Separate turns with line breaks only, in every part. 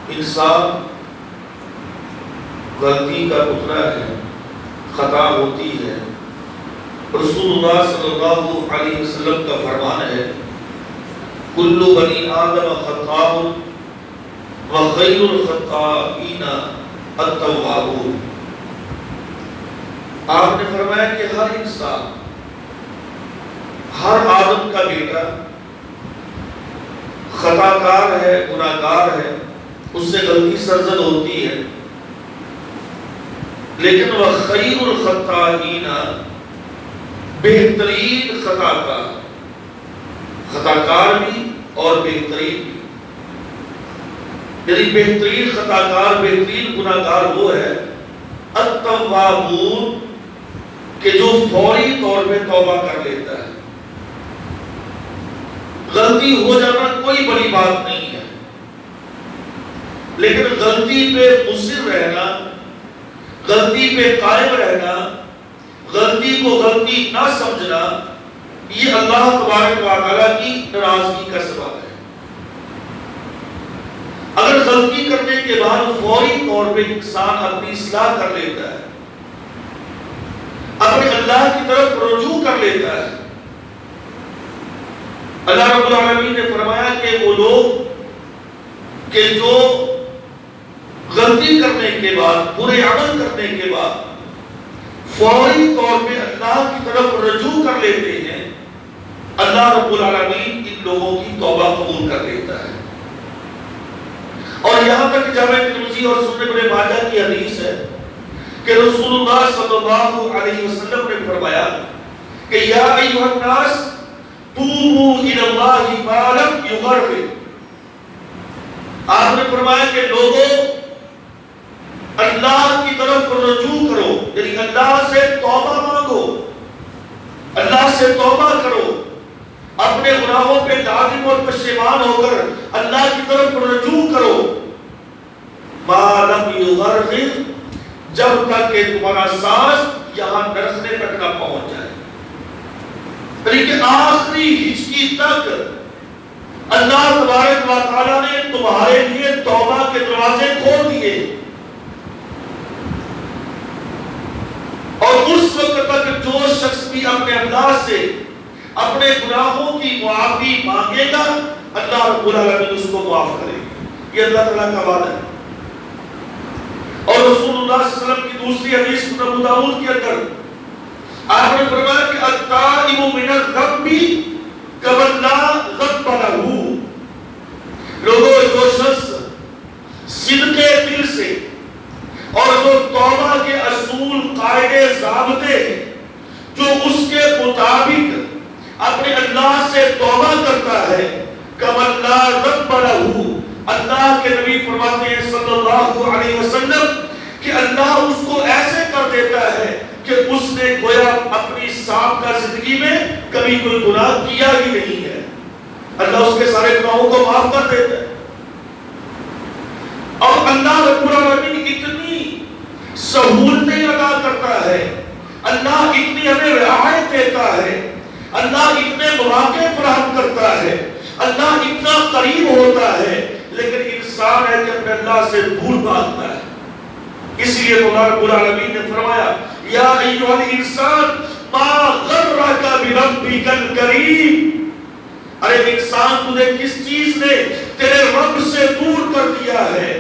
انسان غلطی کا پتلا ہے، خطا ہوتی ہے۔ رسول اللہ صلی اللہ علیہ وسلم کا فرمان ہے کل بنی آدم خطاء وخیر الخطائین التوابون۔ آپ نے فرمایا کہ ہر انسان، ہر آدم کا بیٹا خطا کار ہے، گناہ گار ہے، اس سے غلطی سرزد ہوتی ہے، لیکن وہ خیر الخطائین، بہترین خطا کار بھی اور بہترین بھی، یعنی بہترین خطا کار، بہترین گناہ گار وہ ہے التوابون، کہ جو فوری طور پہ توبہ کر لیتا ہے۔ غلطی ہو جانا کوئی بڑی بات نہیں ہے، لیکن غلطی پہ مصر رہنا، غلطی پہ قائم رہنا، غلطی کو غلطی نہ سمجھنا، یہ اللہ تبارک و تعالیٰ کی ناراضگی کا سبب ہے۔ اگر غلطی کرنے کے بعد فوری طور پہ انسان اپنی اصلاح کر لیتا ہے، اپنے اللہ کی طرف رجوع کر لیتا ہے، اللہ رب العالمین نے فرمایا کہ وہ لوگ کہ جو غلطی کرنے کے بعد، برے عمل کرنے کے بعد فوری طور پہ اللہ کی طرف رجوع کر لیتے ہیں، اللہ رب العالمین ان لوگوں کی توبہ قبول کر لیتا ہے۔ اور یہاں تک جامع ترمذی اور سنن ابن ماجہ کی حدیث ہے کہ رسول اللہ صلی اللہ علیہ وسلم نے فرمایا کہ یا ایھا الناس توبوا الی اللہ ما لم یغرر۔ آپ نے فرمایا کہ لوگوں اللہ کی طرف رجوع کرو، یعنی اللہ سے توبہ مانگو، اللہ سے توبہ کرو، اپنے گناہوں پہ نادم اور پشیمان ہو کر اللہ کی طرف رجوع کرو، ما لم یغرر، جب تک کہ تمہارا سانس یہاں نرسنے تک نہ پہنچ جائے، یعنی کہ آخری ہچکی تک اللہ تبارک و تعالیٰ نے تمہارے لیے توبہ کے دروازے کھول دیے، اور اس وقت تک جو شخص بھی اپنے اللہ سے اپنے گناہوں کی معافی مانگے گا، اللہ رب العالمین اس کو معاف کرے گا۔ یہ اللہ تعالیٰ کا وعدہ ہے۔ اور رسول اللہ صلی اللہ علیہ وسلم کی دوسری حدیث سنن ابو داؤد کے اندر آپ نے فرمایا کہ التائب من الذنب کمن لا ذنب لہ۔ لوگوں، جو شخص صدقے دل سے اور جو توبہ کے اصول، قاعدے، ضابطے جو اس کے مطابق اپنے اللہ سے توبہ کرتا ہے، کمن لا ذنب لہ، اللہ کے نبی فرماتے ہیں صلی اللہ علیہ وسلم کہ اللہ اس کو ایسے کر دیتا ہے کہ اس نے گویا اپنی سابقہ زندگی میں کبھی کوئی گناہ کیا ہی نہیں ہے، اللہ اس کے سارے گناہوں کو معاف کر دیتا ہے۔ اور اللہ رب العالمین اتنی سہولتیں عطا کرتا ہے، اللہ اتنی ہمیں رعایت دیتا ہے، اللہ اتنے مواقع فراہم کرتا ہے، اللہ اتنا قریب ہوتا ہے، لیکن انسان ہے کہ اپنے اللہ سے دور بھاگتا ہے۔ اس لیے اللہ رب العالمین نے فرمایا یا ایھا الانسان ما غرک بربک الکریم۔ ارے انسان، تجھے کس چیز نے تیرے رب سے دور کر دیا ہے؟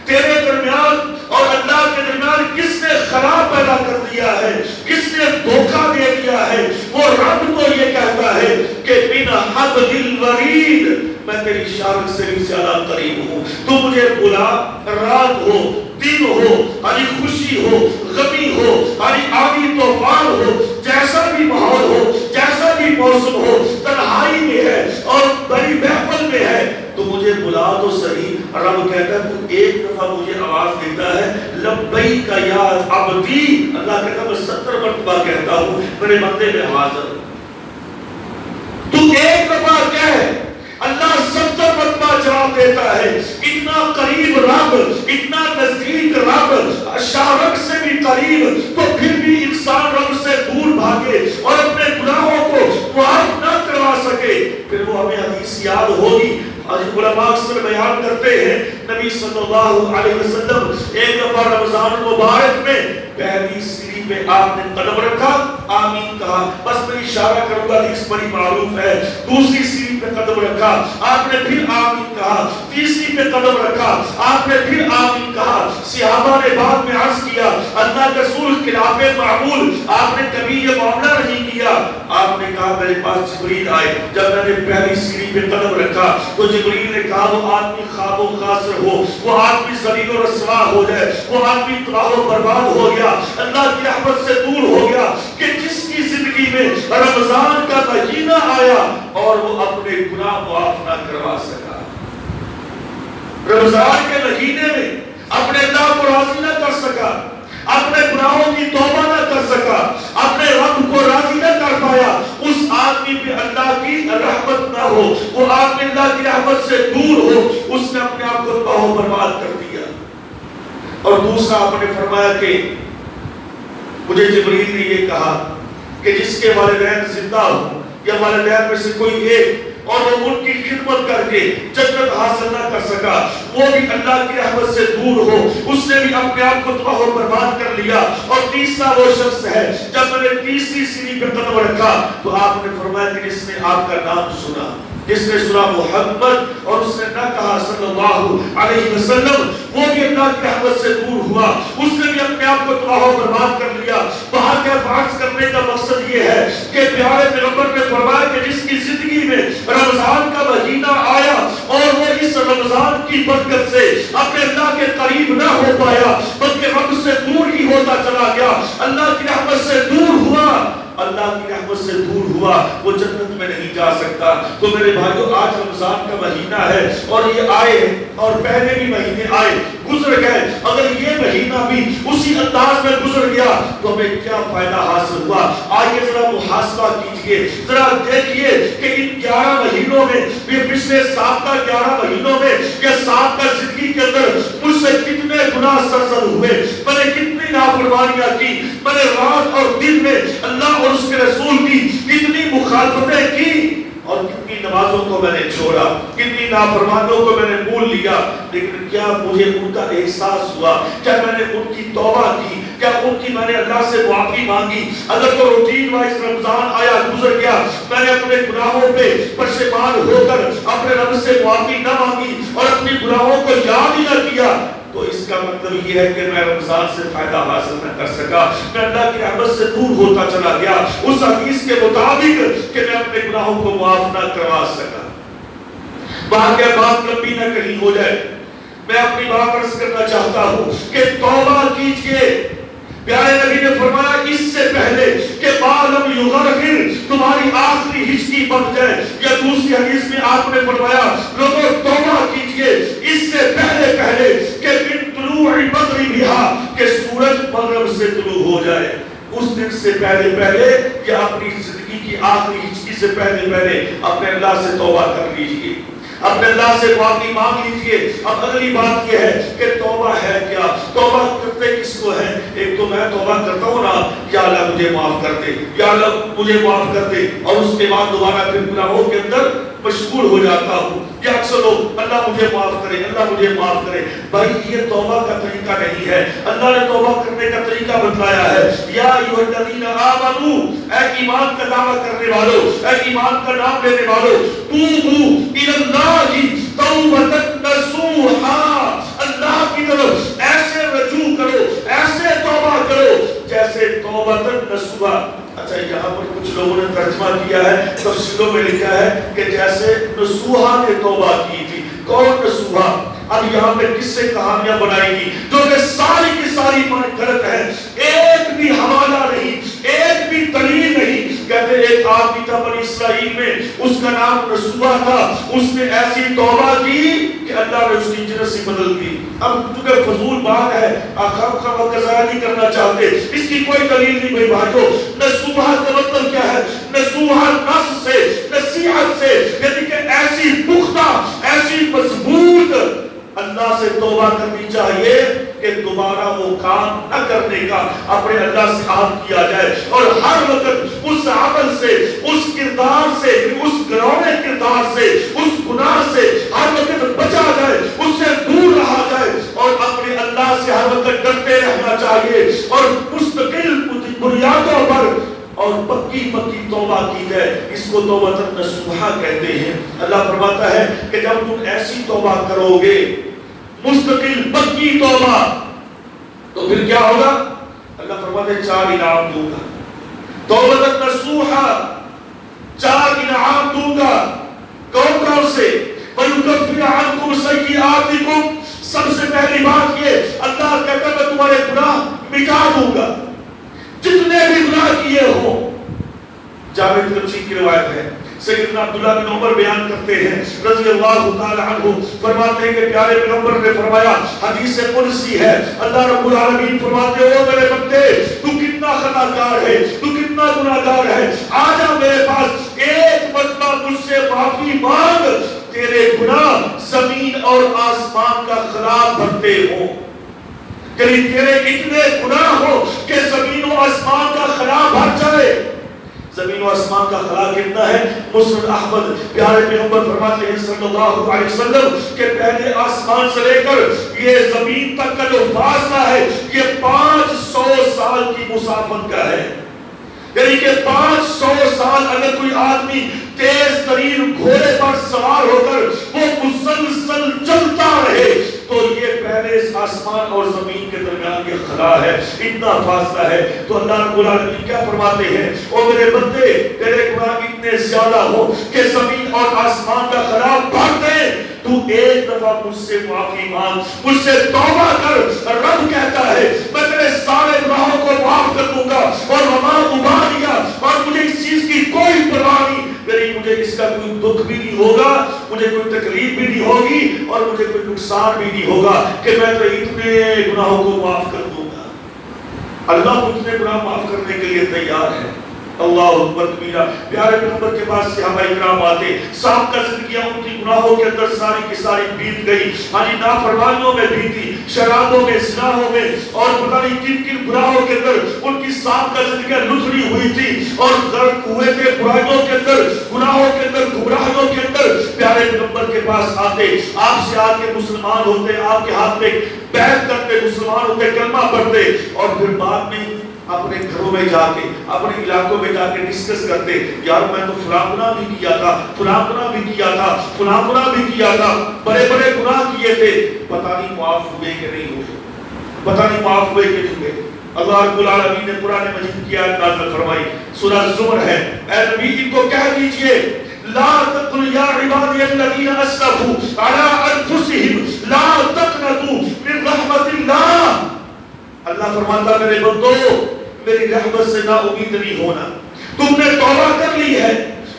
تیرے درمیان اور اللہ کے درمیان کس نے خلا پیدا کر دیا ہے؟ کس نے دھوکہ دے دیا ہے؟ وہ رب تو یہ کہتا ہے کہ من حبل الورید، میں تیری شارک سے بھی زیادہ قریب ہوں، تو مجھے بلا، رات ہو، دن ہو، اری خوشی ہو، غمی ہو، اری آندھی طوفان ہو، جیسا بھی ماحول ہو، جیسا بھی موسم ہو، تنہائی میں ہے اور بڑی محفل میں ہے، تو مجھے بلا تو صحیح۔ رب کہتا ہے تو ایک دفعہ مجھے آواز دیتا ہے لبیک یا عبدی، اللہ کہتا ہے میں 70 مرتبہ کہتا ہوں میرے بندے میں حاضر ہوں۔ تو ایک دفعہ کہہ، اللہ 70 مرتبہ جواب دیتا ہے۔ اتنا قریب رب، اتنا نزدیک رب، شارک سے بھی قریب، تو پھر بھی انسان رب سے دور بھاگے اور اپنے گناہوں کو معاف نہ کروا سکے، پھر وہ ہمیں حدیث یاد ہوگی آج علماء اکثر بیان کرتے ہیں نبی صلی اللہ علیہ وسلم ایک دفعہ رمضان المبارک میں پہلی سیڑھی پہ آپ نے قدم رکھا، آمین کہا، بس میں اشارہ کروں گا، حدیث بڑی معروف ہے۔ دوسری سیڑھی پہ قدم رکھا، آپ نے پھر آمین کہا، تیسری پہ قدم رکھا، آپ نے پھر آمین کہا۔ صحابہ نے بعد میں عرض کیا اللہ کے رسول خلاف معمول آپ نے کبھی یہ معاملہ نہیں کیا؟ آپ نے کہا میرے پاس جبریل آئے، جب میں نے پہلی سیڑھی پہ قدم رکھا تو جبریل نے کہا وہ آدمی خواب و خاسر ہو، وہ آدمی ذلیل و رسوا ہو جائے، وہ آدمی تباہ و برباد ہو گیا، اللہ کی رحمت سے دور ہو گیا، کہ جس کی زندگی میں رمضان کا مہینہ آیا اور وہ اپنے گناہ معاف نہ کروا سکا۔ رمضان کے مہینے میں اپنے اللہ کو راضی نہ کر سکا، اپنے گناہوں کی توبہ نہ کر سکا، اپنے رب کو راضی نہ کر پایا، اس آدمی پہ اللہ کی رحمت نہ ہو، وہ آدمی اللہ کی رحمت سے دور ہو، اس نے اپنے آپ کو تباہ و برباد کر دیا۔ اور دوسرا آپ نے فرمایا کہ مجھے جبریل نے یہ کہا کہ جس کے والدین زندہ ہو یا والدین میں سے کوئی ایک اور وہ ان کی خدمت کر کے جنت حاصل نہ کر سکا، وہ بھی اللہ کی رحمت سے دور ہو، اس نے بھی اپنے آپ کو تباہ و برباد کر لیا۔ اور تیسرا وہ شخص ہے، جب میں نے تیسری سیڑھی پہ قدم رکھا تو آپ نے فرمایا کہ جس نے آپ کا نام سنا، جس نے سنا محمد اور اس نے نہ کہا صلی اللہ علیہ وسلم، وہ بھی اللہ کی رحمت سے دور ہوا، اس نے بھی اپنے آپ کو تباہ و برباد کر لیا۔ باہر کا بحث کرنے کا مقصد یہ ہے کہ پیارے پیغمبر نے فرمایا کہ جس کی زندگی میں رمضان کا مہینہ آیا اور وہ اس رمضان کی برکت سے اپنے اللہ کے قریب نہ ہو پایا بلکہ رب سے دور ہی ہوتا چلا گیا، اللہ کی رحمت سے دور ہوا، اللہ کی رحمت سے دور ہوا، وہ جنت میں نہیں جا سکتا۔ تو میرے بھائیو آج رمضان کا مہینہ ہے اور یہ آئے اور پہلے بھی مہینے آئے گزر گئے، اگر یہ مہینہ بھی اسی انداز میں گزر گیا تو ہمیں کیا فائدہ حاصل ہوا؟ آئیے ذرا محاسبہ کیجئے، ذرا دیکھیے کہ ان 11 مہینوں میں، یہ پچھلے 7 کا 11 مہینوں میں، یہ 7 کا زندگی کے اندر مجھ سے کتنے گناہ سرزد ہوئے، میں نے کتنی نافرمانیاں کی، میں نے رات اور دن میں اللہ اور اس کے رسول کی کتنی مخالفتیں کی اور کتنی نمازوں کو میں نے چھوڑا، کتنی نافرمانیوں کو میں نے بھول لیا، لیکن کیا مجھے ان کا احساس ہوا؟ کیا میں نے ان کی توبہ کی؟ کیا ان کی میں نے اللہ سے معافی مانگی؟ اگر تو روٹین وائز رمضان آیا گزر گیا، میں نے اپنے گناہوں پہ پشیمان ہو کر اپنے رب سے معافی نہ مانگی اور اپنی گناہوں کو یاد ہی نہ کیا، تو اس کا مطلب یہ ہے کہ میں رمضان سے فائدہ حاصل نہ کر سکا، میں اللہ کی رحمت سے دور ہوتا چلا گیا اس حدیث کے مطابق کہ میں اپنے گناہوں کو معاف نہ کروا سکا۔ بات کیا بات لمبی نہ کہیں ہو جائے، میں اپنی بات عرض کرنا چاہتا ہوں کہ توبہ کیجئے۔ پیارے نبی نے فرمایا اس سے پہلے کہ بالم یغرغر تمہاری آخری ہچکی بن جائے، یا دوسری حدیث میں آپ نے فرمایا لوگوں توبہ کیجئے اس سے پہلے کہ من طلوع مغربھا کہ سورج مغرب سے طلوع ہو جائے، اس دن سے پہلے یا اپنی زندگی کی آخری ہچکی سے پہلے اپنے اللہ سے توبہ کر لیجئے، اپنے اللہ سے معافی مانگ لیجئے۔ اب اگلی بات یہ ہے کہ توبہ ہے کیا؟ توبہ کرتے کس کو ہے؟ ایک تو میں توبہ کرتا ہوں نا، یا اللہ مجھے معاف کر دے، یا اللہ مجھے معاف کر دے، اور اس کے بعد دوبارہ پھر گناہوں کے اندر مشغول ہو جاتا ہوں، یا اکثر لوگ اللہ مجھے معاف کرے، اللہ مجھے معاف کرے۔ بھائی یہ توبہ کا طریقہ نہیں ہے، اللہ نے توبہ کرنے کا طریقہ بتلایا ہے، یا ایھا الذین آمنو، اے ایمان کا دعویٰ کرنے والوں، اے ایمان کا نام لینے والوں، توبوا الی اللہ توبۃ نصوحا، اللہ کی طرف ایسے رجوع کرو، ایسے توبہ کرو جیسے توبۃ نصوحا۔ اچھا یہاں پر کچھ لوگوں نے ترجمہ کیا ہے، تفسیروں میں لکھا ہے کہ جیسے نصوحا نے توبہ کی تھی۔ کون نصوحا؟ اب یہاں پہ کس سے کہانیاں بنائی گی جو کہ ساری کی ساری غلط ہے، ایک بھی حوالہ نہیں، ایک بھی دلیل نہیں۔ کہتے ایک آدمی تھا بنی اسرائیل میں، اس کا نام نصوحا تھا، اس نے ایسی توبہ کی کہ اللہ نے اس کی جنس ہی بدل دی۔ اب چونکہ فضول بات ہے، خواہ قضا نہیں کرنا چاہتے، اس کی کوئی دلیل نہیں بھائی بھائیو۔ نصوحا کا مطلب کیا ہے؟ نصوحا نص سے، نصیحت سے، یعنی کہ ایسی پختہ، ایسی مضبوط اللہ سے توبہ کرنی چاہیے کہ دوبارہ وہ کام نہ کرنے کا اپنے اللہ سے عہد کیا جائے، اور ہر وقت اس عمل سے، اس کردار سے، اس گناہونے کردار سے، اس گناہ سے ہر وقت بچا جائے، اس سے دور رہا جائے، اور اپنے اللہ سے ہر وقت ڈرتے رہنا چاہیے، اور مستقل بنیادوں پر اور پکی توبہ کی جائے۔ اس کو توبۃ نصوحہ کہتے ہیں۔ اللہ فرماتا ہے کہ جب تم ایسی توبہ کرو گے، مستقل پکی توبہ، تو پھر کیا ہوگا؟ اللہ فرماتا ہے 4 انعام دوں گا۔ توبۃ نصوحہ، 4 انعام دوں گا۔ کون سے؟ وَيُكَفِّرُ عَنْكُمْ سَيِّئَاتِكُمْ۔ سب سے پہلی بات یہ، اللہ کہتا ہے میں تمہارے گناہ مٹا دوں گا، جتنے بھی گناہ کیے ہو۔ جابر ترمذی کی روایت ہے، سیدنا عبداللہ بن عمر بیان کرتے ہیں رضی اللہ تعالی عنہ، فرماتے ہیں کہ پیارے پیغمبر نے فرمایا، حدیث قدسی ہے، اللہ رب العالمین فرماتے ہو میرے بندے تو کتنا خطا کار ہے، تو کتنا گناہ گار ہے، آجا میرے پاس ایک مرتبہ مجھ سے معافی مانگ، تیرے گناہ زمین اور آسمان کا خلا بھرتے ہوں۔ کہ تیرے اتنے گناہ ہو کہ زمین و آسمان کا خلا بھر جائے۔ زمین و آسمان کا خلا کتنا ہے؟ مسند احمد، پیارے پیغمبر فرماتے ہیں صلی اللہ علیہ وسلم کہ پہلے آسمان سے لے کر یہ زمین تک کا جو فاصلہ ہے یہ 500 سال کی مسافت کا ہے۔ یعنی کہ 500 سال اگر کوئی آدمی تیز ترین گھوڑے پر سوار ہو کر وہ مسلسل چلتا رہے تو یہ پہلے اس آسمان اور زمین کے درمیان یہ خلا ہے، اتنا فاصلہ ہے۔ تو اللہ رب العالمین کیا فرماتے ہیں؟ او میرے بندے تیرے گناہ اتنے زیادہ ہو کہ زمین اور آسمان کا خلا بھر دے، تو ایک دفعہ مجھ سے معافی مانگ، مجھ سے توبہ کر۔ رب کہتا ہے میں تیرے سارے گناہوں کو معاف کر دوں گا، اور وما ابالیا، اور مجھے اس چیز کی کوئی پرواہ نہیں، میری مجھے اس کا کوئی دکھ بھی نہیں ہوگا، مجھے کوئی تکلیف بھی نہیں ہوگی، اور مجھے کوئی نقصان بھی نہیں ہوگا کہ میں تو اتنے گناہوں کو معاف کر دوں گا۔ اللہ اتنے گناہ معاف کرنے کے لیے تیار ہے۔ اللہ اکبر کبیرہ۔ پیارے پیغمبر کے پاس صحابہ کرام آتے، سابقہ زندگیاں ان کی گناہوں کے اندر ساری کی ساری بیت گئی، ہاں نافرمانیوں میں بیتی، شرابوں میں، زناہوں میں، اور پتہ نہیں کن کن گناہوں کے اندر ان کی سابقہ زندگیاں لتڑی ہوئی تھی، اور غرق ہوئے تھے برائیوں کے اندر، گناہوں کے اندر، گمراہیوں کے اندر۔ پیارے پیغمبر کے پاس آتے، آپ سے آ کے مسلمان ہوتے، آپ کے ہاتھ میں بیعت کرتے، مسلمان ہوتے، کلمہ پڑھتے، اور پھر بعد میں اپنے گھروں میں جا کے، اپنے علاقوں میں جا کے ڈسکس کرتے، یار میں تو فلاں گناہ بھی کیا تھا، فلاں گناہ بھی کیا تھا، فلاں گناہ بھی کیا تھا، بڑے بڑے گناہ کیے تھے، پتہ نہیں معاف ہوئے کہ نہیں ہوئے، پتہ نہیں معاف ہوئے کہ نہیں ہوئے۔ اللہ رب العالمین نے قرآن مجید کی آیت نازل فرمائی، سورہ زمر ہے، اے نبی ان کو کہہ دیجئے لا تقل یا عبادی الذین اسرفوا علی انفسہم لا تقنطوا من رحمت اللہ۔ اللہ فرماتا میرے بندو میری رحمت سے نا امید نہیں ہونا، تم نے توبہ کر لی ہے،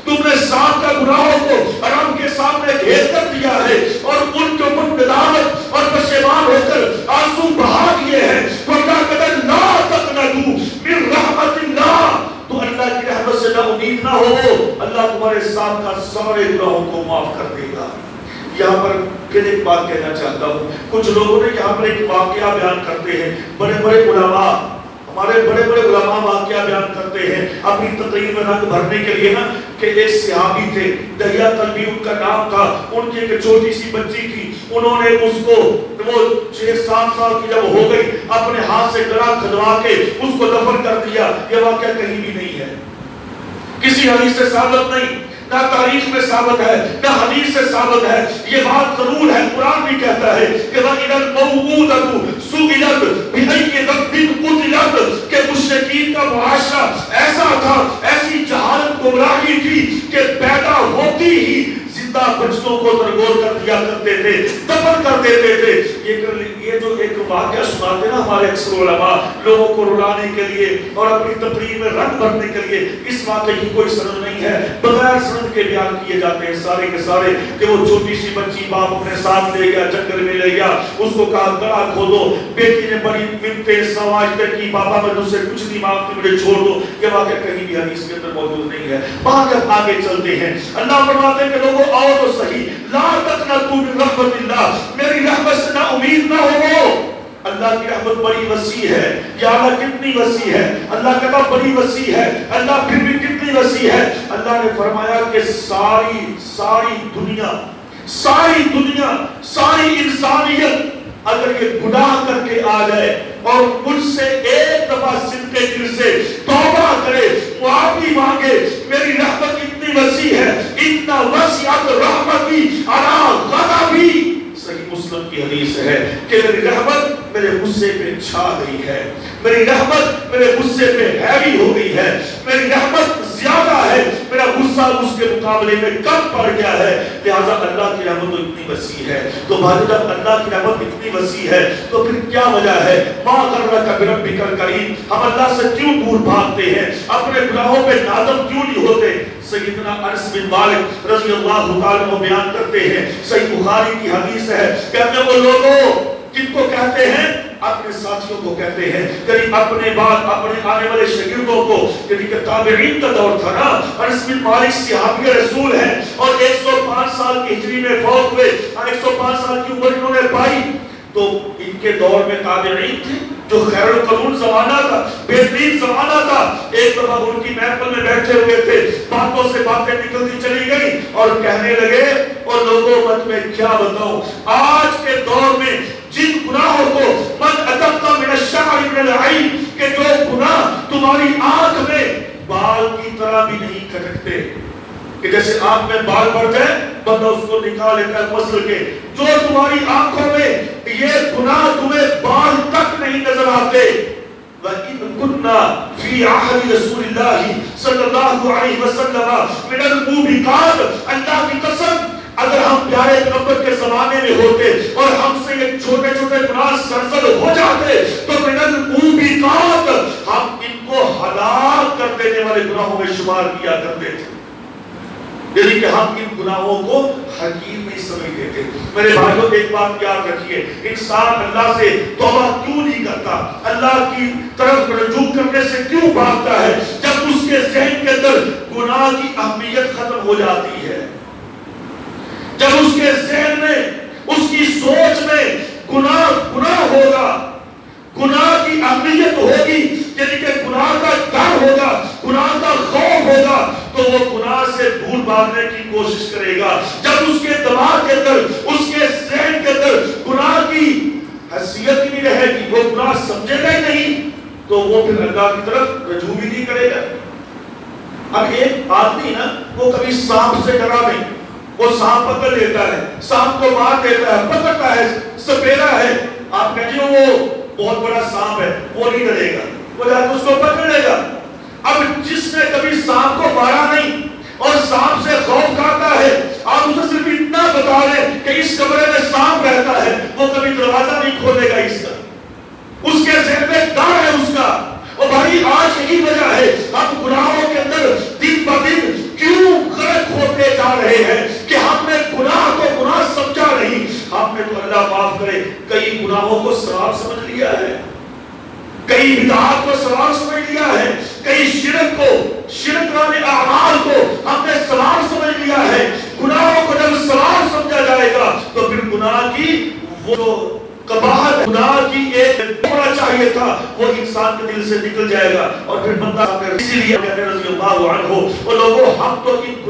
تم نے ساتھ کا گناہوں کو رب کے سامنے گھیر کر دیا ہے، اور ان کے اوپر ندامت اور پشیمان ہو کر آنسو بہا دیے ہیں، تو اللہ کہتا ہے لا تقنطوا من رحمت اللہ، تو اللہ کی رحمت سے نا امید نہ ہو، اللہ تمہارے ساتھ کا سارے گناہوں کو معاف کر دے گا۔ یہاں پر پھر ایک بات کہنا چاہتا ہوں، کچھ لوگوں نے یہاں پر ایک واقعہ بیان کرتے ہیں، بڑے بڑے علماء، ہمارے بڑے بڑے علماء واقعہ بیان کرتے ہیں اپنی تقریر میں رنگ بھرنے کے لیے نا، کہ ایک صحابی تھے، دہیہ تلبی ان کا نام تھا، ان کی ایک چھوٹی سی بچی تھی، انہوں نے اس کو وہ 6-7 سال کی جب ہو گئی اپنے ہاتھ سے گلا کھدوا کے اس کو دفن کر دیا۔ یہ واقعہ کہیں بھی نہیں ہے، کسی حدیث سے ثابت نہیں، نہ تاریخ میں ثابت ہے، نہ حدیث سے ثابت ہے۔ یہ بات ضرور ہے، قرآن بھی کہتا ہے کہ وَإِذَا الْمَوْءُودَةُ سُئِلَتْ بِأَيِّ ذَنبٍ قُتِلَتْ، کہ مشرکین کا معاشرہ ایسا تھا، ایسی جہالت گمراہی تھی کہ پیدا ہوتی ہی زندہ بچوں کو درگور کر دیا کرتے تھے، دفن کر دیتے تھے۔ یہ جو ایک واقعہ سناتے نا ہمارے اکثر علماء لوگوں کو رلانے کے لیے اور اپنی تقریر میں رنگ بھرنے کے لیے، اس واقعے کی کوئی سند نہیں ہے، بغیر سند کے بیان کیے جاتے ہیں سارے کے سارے، کہ وہ چھوٹی سی بچی باپ اپنے ساتھ لے گیا، جنگل میں لے گیا، اس کو کہا گڑا کھودو، بیٹی نے بڑی منتیں سماجتے کی بابا میں تجھ سے کچھ نہیں مانگتی، مجھے چھوڑ دو۔ یہ واقعہ کہیں بھی حدیث کے اندر موجود نہیں ہے۔ بعد جب آگے چلتے ہیں اللہ فرماتے ہیں کہ لوگوں آؤ تو صحیح، لا تقنطوا من رحمت اللہ، میری رحمت سے نا امید نہ ہو۔ اللہ اللہ کی رحمت بڑی وسیع ہے. یا اللہ کتنی وسیع ہے. اللہ کہتا بڑی وسیع ہے. اللہ پھر بھی کتنی وسیع ہے. اللہ نے فرمایا کہ ساری دنیا ساری انسانیت اگر یہ گناہ کر کے آ جائے اور مجھ سے ایک دفعہ صدقے دل سے توبہ کرے, معافی مانگے, میری رحمت اتنی وسیع ہے. اتنا وسعت رحمتی علی غضبی. صحیح مسلم کی حدیث ہے کہ میری رحمت میرے غصے پہ چھا گئی ہے. میری رحمت میرے غصے پہ ہیوی ہو گئی ہے. میری رحمت زیادہ ہے, میرا غصہ اس کے مقابلے میں کم پڑ گیا ہے. لہذا اللہ کی رحمت تو اتنی وسیع ہے. تو بھائی جب اللہ کی رحمت اتنی وسیع ہے تو پھر کیا وجہ ہے ما غرک بربک الکریم. ہم اللہ سے کیوں دور بھاگتے ہیں, اپنے گناہوں پہ نادم کیوں نہیں ہوتے. سیدنا انس بن مالک رضی اللہ تعالیٰ عنہ بیان کرتے ہیں, صحیح بخاری کی حدیث ہے, کہتے وہ لوگوں جن کو کہتے ہیں اپنے ساتھیوں کو کہتے ہیں, یعنی اپنے بعد اپنے آنے والے شاگردوں کو, یعنی کہ تابعین کا دور تھا نا. انس بن مالک صحابی رسول ہیں اور 105 سال کی ہجری میں فوت ہوئے, 105 سال کی عمر انہوں نے پائی. تو ان کے دور میں تابعین تھے جو خیر القرون زمانہ تھا, بہترین زمانہ تھا. ایک دفعہ ان کی محفل میں بیٹھے ہوئے تھے, باتوں سے باتیں نکلتی چلی گئی اور کہنے لگے اور لوگوں مت میں کیا بتاؤں, آج کے دور میں جن گناہوں کو من ادقا من الشعر من العین, کہ جو گناہ تمہاری آنکھ میں بال کی طرح بھی نہیں کھٹکتے, کہ جیسے آنکھ میں بال بڑھ جائے بندہ اس کو نکال لیتا ہے مسل کے, جو تمہاری آنکھوں میں یہ گناہ تمہیں بال تک نہیں نظر آتے. وَإِن كُنَّا فِي عَهْدِ رَسُولِ اللَّهِ صلی اللہ علیہ وسلم مِنَ الْمُوبِقَاتِ, اللہ کی قسم اگر ہم پیارے پیغمبر کے زمانے میں ہوتے اور ہم سے یہ چھوٹے چھوٹے گناہ سرزد ہو جاتے تو مِنَ الْمُوبِقَاتِ ہم ان کو ہلاک کر دینے والے گناہوں میں شمار کیا کرتے تھے. یعنی کہ ہم ان گناہوں کو حقیر نہیں سمجھتے تھے. میرے بھائیوں ایک بات یاد رکھیے, انسان اللہ سے توبہ کیوں نہیں کرتا, اللہ کی طرف رجوع کرنے سے کیوں بھاگتا ہے, جب اس کے ذہن کے اندر گناہ کی اہمیت ختم ہو جاتی ہے, جب اس کے ذہن میں اس کی سوچ میں گناہ ہوگا, گناہ کی اہمیت ہوگی, یعنی کہ گناہ کا ڈر ہوگا, گناہ کا خوف ہوگا, تو وہ گناہ سے دور بھاگنے کی کوشش کرے گا. جب اس کے دماغ کے اندر, اس کے ذہن کے اندر گناہ کی حیثیت ہی نہیں رہے گی, وہ گناہ سمجھے گا ہی نہیں, تو وہ پھر اللہ کی طرف رجوع بھی نہیں کرے گا. اب ایک آدمی نا وہ کبھی سانپ سے ڈرا نہیں, وہ سانپ پکڑ لیتا ہے, سانپ کو مار دیتا ہے, پکڑتا ہے, سپیرا ہے, آپ کہیں گے وہ بہت بڑا سانپ ہے, وہ نہیں ڈرے گا, وہ جا کے اس کو پکڑ لے گا. اب جس نے کبھی سانپ کو مارا نہیں اور سانپ سے خوف کھاتا ہے, آپ اسے صرف اتنا بتا دیں کہ اس کمرے میں سانپ رہتا ہے, وہ کبھی دروازہ نہیں کھولے گا اس کا, اس کے ذہن میں ڈر ہے اس کا. اور بھائی آج یہی وجہ ہے ہم گناہوں کے اندر دن بدن کیوں غرق ہوتے جا رہے ہیں کہ ہم نے گناہ کو گناہ سمجھا نہیں. ہم نے تو اللہ معاف کرے کئی گناہوں کو ثواب سمجھ لیا ہے, کئی بدعات کو ثواب سمجھ لیا ہے, کئی شرک والے اعمال کو ہم نے ثواب سمجھ لیا ہے. گناہوں کو جب ثواب سمجھا جائے گا تو پھر گناہ کی وہ قباحت, گناہ کی ایک ہونا چاہیے تھا, وہ انسان کے دل سے نکل جائے گا اور پھر بندہ. اسی لیے رضی اللہ عنہ وہ لوگوں, ہم تو ان